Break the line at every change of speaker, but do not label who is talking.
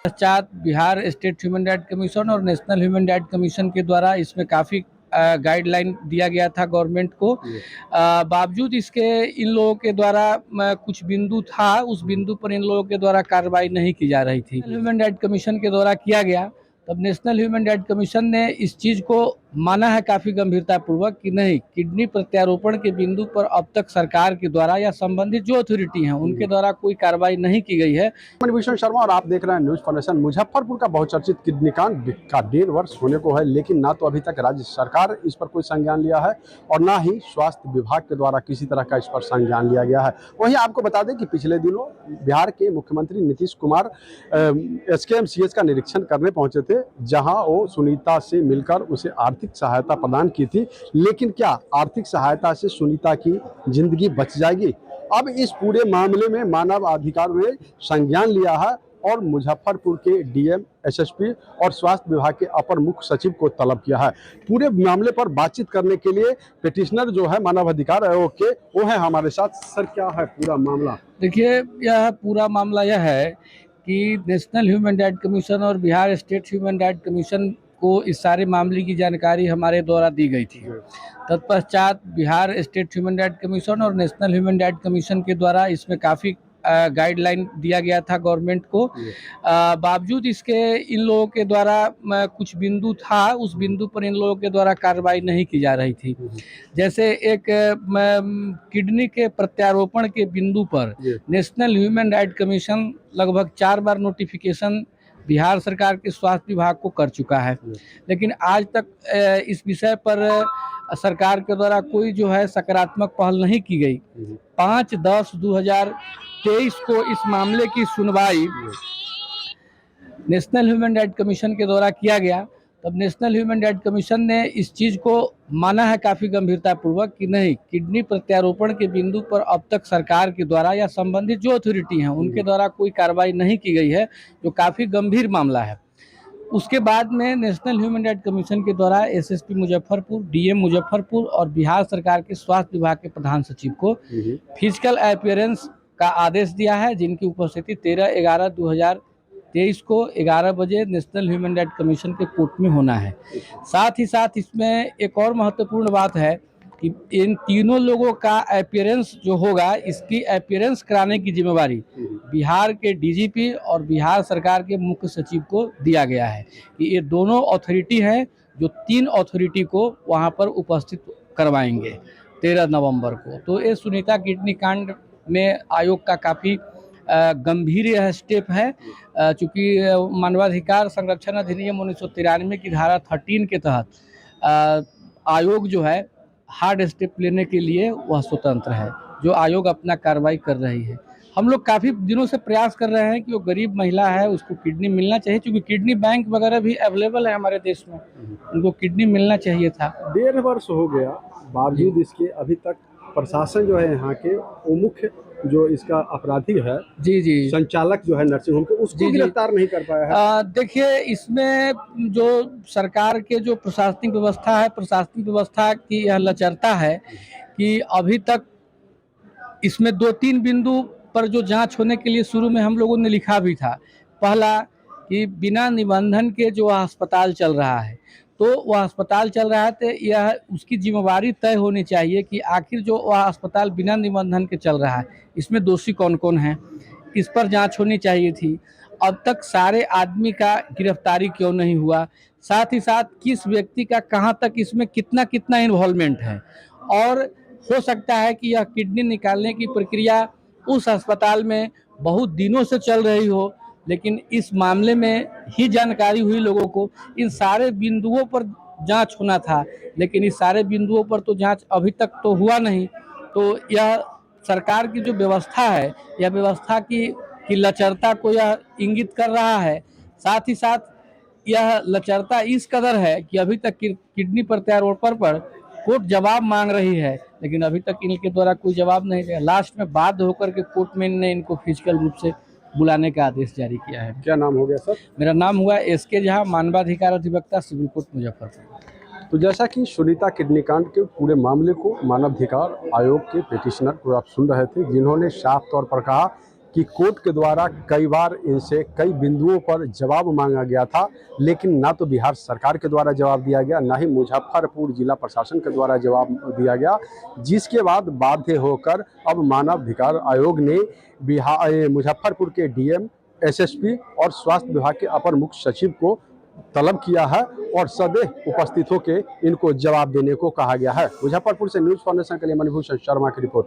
पश्चात Bihar state human right commission और national human right commission के द्वारा इसमें काफ़ी गाइडलाइन दिया गया था गवर्नमेंट को। बावजूद इसके इन लोगों के द्वारा कुछ बिंदु था, उस बिंदु पर इन लोगों के द्वारा कार्रवाई नहीं की जा रही थी। ह्यूमन राइट कमीशन के द्वारा किया गया, तब नेशनल ह्यूमन राइट कमीशन ने इस चीज़ को माना है काफ़ी गंभीरतापूर्वक कि नहीं, किडनी प्रत्यारोपण के बिंदु पर अब तक सरकार के द्वारा या संबंधित जो अथॉरिटी हैं उनके द्वारा कोई कार्रवाई नहीं की गई है।
भूषण शर्मा और आप देख रहे हैं न्यूज फॉर्नेशन। मुजफ्फरपुर का बहुचर्चित किडनी कांड का 1.5 वर्ष होने को है, लेकिन ना तो अभी तक राज्य सरकार इस पर कोई संज्ञान लिया है और ना ही स्वास्थ्य विभाग के द्वारा किसी तरह का इस पर संज्ञान लिया गया है। वहीं आपको बता दें कि पिछले दिनों बिहार के मुख्यमंत्री नीतीश कुमार SKMCH का निरीक्षण करने पहुंचे थे, जहां वो सुनीता से मिलकर उसे आर्थिक सहायता प्रदान की थी। लेकिन क्या आर्थिक सहायता से सुनीता की जिंदगी बच जाएगी? अब इस पूरे मामले में मानव अधिकार ने संज्ञान लिया है और मुजफ्फरपुर के DM, SSP और स्वास्थ्य विभाग के अपर मुख्य सचिव को तलब किया है। पूरे मामले पर बातचीत करने के लिए पिटिशनर जो है मानव अधिकार आयोग के, वो है हमारे साथ। सर, क्या है पूरा मामला?
देखिए, यह पूरा मामला यह है कि नेशनल ह्यूमन राइट कमीशन और Bihar state human right commission को इस सारे मामले की जानकारी हमारे द्वारा दी गई थी। तत्पश्चात Bihar state human right commission और नेशनल ह्यूमन राइट कमीशन के द्वारा इसमें काफ़ी गाइडलाइन दिया गया था गवर्नमेंट को। बावजूद इसके इन लोगों के द्वारा कुछ बिंदु था, उस बिंदु पर इन लोगों के द्वारा कार्रवाई नहीं की जा रही थी। जैसे एक किडनी के प्रत्यारोपण के बिंदु पर नेशनल ह्यूमन राइट कमीशन लगभग 4 बार नोटिफिकेशन बिहार सरकार के स्वास्थ्य विभाग को कर चुका है, लेकिन आज तक इस विषय पर सरकार के द्वारा कोई जो है सकारात्मक पहल नहीं की गई। 5/10/2023 को इस मामले की सुनवाई नेशनल ह्यूमन राइट कमीशन के द्वारा किया गया। तब नेशनल ह्यूमन राइट कमीशन ने इस चीज़ को माना है काफ़ी गंभीरतापूर्वक कि नहीं, किडनी प्रत्यारोपण के बिंदु पर अब तक सरकार के द्वारा या संबंधित जो अथॉरिटी हैं उनके द्वारा कोई कार्रवाई नहीं की गई है, जो काफ़ी गंभीर मामला है। उसके बाद में नेशनल ह्यूमन राइट कमीशन के द्वारा SSP मुजफ्फरपुर, DM मुजफ्फरपुर और बिहार सरकार के स्वास्थ्य विभाग के प्रधान सचिव को फिजिकल अपीयरेंस का आदेश दिया है, जिनकी उपस्थिति 13/11/2023 को 11 बजे नेशनल ह्यूमन राइट कमीशन के कोर्ट में होना है। साथ ही साथ इसमें एक और महत्वपूर्ण बात है कि इन तीनों लोगों का अपीयरेंस जो होगा, इसकी अपीयरेंस कराने की जिम्मेवारी बिहार के DGP और बिहार सरकार के मुख्य सचिव को दिया गया है कि ये दोनों अथॉरिटी हैं जो 3 अथॉरिटी को वहां पर उपस्थित करवाएंगे 13 नवंबर को। तो ये सुनीता किडनी कांड में आयोग का काफ़ी गंभीर यह स्टेप है, चूँकि मानवाधिकार संरक्षण अधिनियम 1993 की धारा 13 के तहत आयोग जो है हार्ड स्टेप लेने के लिए वह स्वतंत्र है, जो आयोग अपना कार्रवाई कर रही है। हम लोग काफ़ी दिनों से प्रयास कर रहे हैं कि वो गरीब महिला है उसको किडनी मिलना चाहिए, क्योंकि किडनी बैंक वगैरह भी अवेलेबल है हमारे देश में, उनको किडनी मिलना चाहिए था।
1.5 वर्ष हो गया, बावजूद इसके अभी तक प्रशासन जो है यहाँ के, वो मुख्य जो इसका अपराधी है, जी संचालक जो है नर्सिंग होम के, उसको गिरफ्तार नहीं कर पाया है।
देखिए, इसमें जो सरकार के जो प्रशासनिक व्यवस्था है, प्रशासनिक व्यवस्था की यह लचरता है कि अभी तक इसमें 2-3 बिंदु पर जो जांच होने के लिए शुरू में हम लोगों ने लिखा भी था। पहला कि बिना निबंधन के जो अस्पताल चल रहा है, तो वह अस्पताल चल रहा है तो यह उसकी जिम्मेवारी तय होनी चाहिए कि आखिर जो वह अस्पताल बिना निबंधन के चल रहा है, इसमें दोषी कौन कौन है, इस पर जांच होनी चाहिए थी। अब तक सारे आदमी का गिरफ्तारी क्यों नहीं हुआ, साथ ही साथ किस व्यक्ति का कहाँ तक इसमें कितना कितना इन्वॉल्वमेंट है, और हो सकता है कि यह किडनी निकालने की प्रक्रिया उस अस्पताल में बहुत दिनों से चल रही हो, लेकिन इस मामले में ही जानकारी हुई लोगों को। इन सारे बिंदुओं पर जांच होना था, लेकिन इस सारे बिंदुओं पर तो जांच अभी तक तो हुआ नहीं। तो यह सरकार की जो व्यवस्था है, यह व्यवस्था की लचरता को यह इंगित कर रहा है। साथ ही साथ यह लचरता इस कदर है कि अभी तक किडनी प्रत्यारोपण पर कोर्ट जवाब मांग रही है, लेकिन अभी तक इनके द्वारा कोई जवाब नहीं दिया। लास्ट में बाध्य होकर के कोर्ट में ने इनको फिजिकल रूप से बुलाने का आदेश जारी किया है।
क्या नाम हो गया सर?
मेरा नाम हुआ SK झा, मानवाधिकार अधिवक्ता, सिविल कोर्ट मुजफ्फरपुर।
तो जैसा कि सुनीता किडनी कांड के पूरे मामले को मानवाधिकार आयोग के पिटिशनर को आप सुन रहे थे, जिन्होंने साफ तौर पर कहा कि कोर्ट के द्वारा कई बार इनसे कई बिंदुओं पर जवाब मांगा गया था, लेकिन ना तो बिहार सरकार के द्वारा जवाब दिया गया, ना ही मुजफ्फरपुर जिला प्रशासन के द्वारा जवाब दिया गया, जिसके बाद बाध्य होकर अब मानवाधिकार आयोग ने मुजफ्फरपुर के डीएम, एसएसपी और स्वास्थ्य विभाग के अपर मुख्य सचिव को तलब किया है और सदैव उपस्थित होकर इनको जवाब देने को कहा गया है। मुजफ्फरपुर से न्यूज़ फाउंडेशन के लिए मणिभूषण शर्मा की रिपोर्ट।